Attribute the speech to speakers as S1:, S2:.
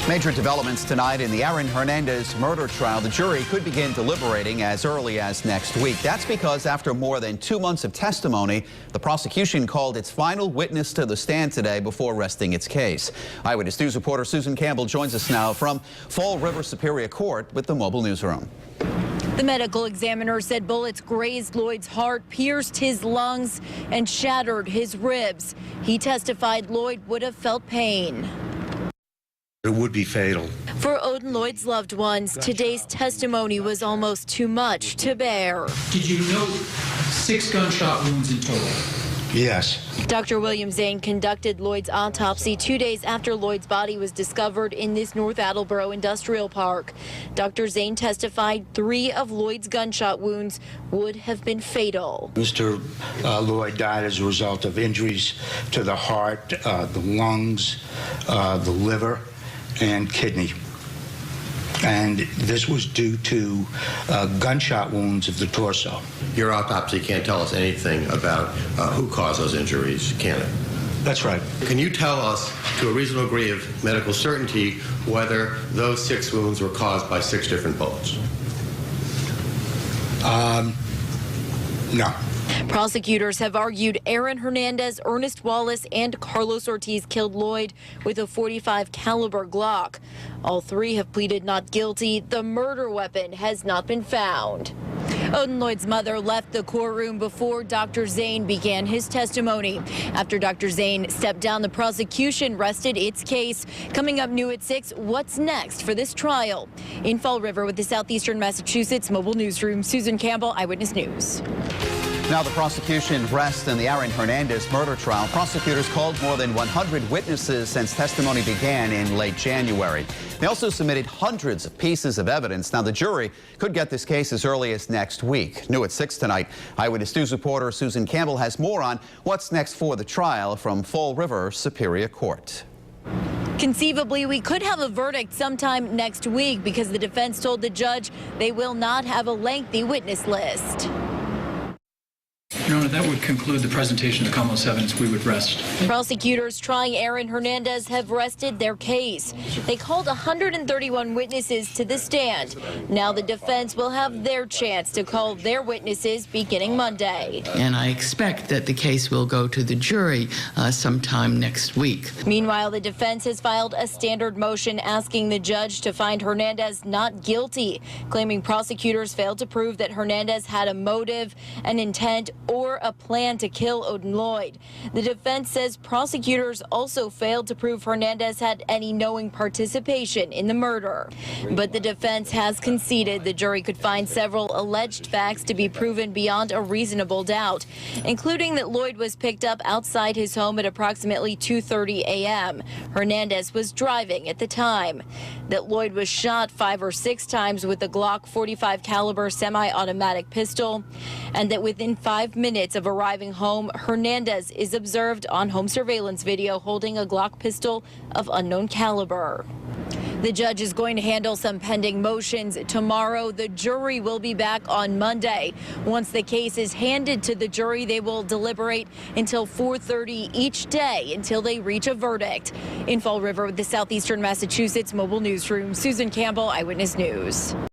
S1: Major developments tonight in the Aaron Hernandez murder trial. The jury could begin deliberating as early as next week. That's because after more than 2 months of testimony, the prosecution called its final witness to the stand today before resting its case. Eyewitness News reporter Susan Campbell joins us now from Fall River Superior Court with the Mobile Newsroom.
S2: The medical examiner said bullets grazed Lloyd's heart, pierced his lungs, and shattered his ribs. He testified Lloyd would have felt pain.
S3: It would be fatal.
S2: For Odin Lloyd's loved ones, today's testimony was almost too much to bear.
S4: Did you note 6 gunshot wounds in total?
S3: Yes.
S2: Dr. William Zane conducted Lloyd's autopsy 2 days after Lloyd's body was discovered in this North Attleboro industrial park. Dr. Zane testified 3 of Lloyd's gunshot wounds would have been fatal.
S3: Mr. Lloyd died as a result of injuries to the heart, the lungs, the liver, and kidney. And this was due to gunshot wounds of the torso.
S5: Your autopsy can't tell us anything about who caused those injuries, can it?
S3: That's right.
S5: Can you tell us, to a reasonable degree of medical certainty, whether those 6 wounds were caused by 6 different bullets?
S3: No.
S2: Prosecutors have argued Aaron Hernandez, Ernest Wallace, and Carlos Ortiz killed Lloyd with a .45 caliber Glock. All 3 have pleaded not guilty. The murder weapon has not been found. Odin Lloyd's mother left the courtroom before Dr. Zane began his testimony. After Dr. Zane stepped down, the prosecution rested its case. Coming up new at 6, what's next for this trial? In Fall River with the Southeastern Massachusetts Mobile Newsroom, Susan Campbell, Eyewitness News.
S1: Now the prosecution rests in the Aaron Hernandez murder trial. Prosecutors called more than 100 witnesses since testimony began in late January. They also submitted hundreds of pieces of evidence. Now the jury could get this case as early as next week. New at 6 tonight, Eyewitness News reporter Susan Campbell has more on what's next for the trial from Fall River Superior Court.
S2: Conceivably, we could have a verdict sometime next week because the defense told the judge they will not have a lengthy witness list.
S4: Your Honor, that would conclude the presentation of the Commonwealth's evidence. We would rest.
S2: Prosecutors trying Aaron Hernandez have rested their case. They called 131 witnesses to the stand. Now the defense will have their chance to call their witnesses beginning Monday.
S6: And I expect that the case will go to the jury sometime next week.
S2: Meanwhile, the defense has filed a standard motion asking the judge to find Hernandez not guilty, claiming prosecutors failed to prove that Hernandez had a motive, an intent, or a plan to kill Odin Lloyd. The defense says prosecutors also failed to prove Hernandez had any knowing participation in the murder. But the defense has conceded the jury could find several alleged facts to be proven beyond a reasonable doubt, including that Lloyd was picked up outside his home at approximately 2:30 a.m. Hernandez was driving at the time. That Lloyd was shot 5 or 6 times with a Glock .45 caliber semi-automatic pistol, and that within 5 minutes of arriving home, Hernandez is observed on home surveillance video holding a Glock pistol of unknown caliber. The judge is going to handle some pending motions tomorrow. The jury will be back on Monday. Once the case is handed to the jury, they will deliberate until 4:30 each day until they reach a verdict. In Fall River with the Southeastern Massachusetts Mobile Newsroom, Susan Campbell, Eyewitness News.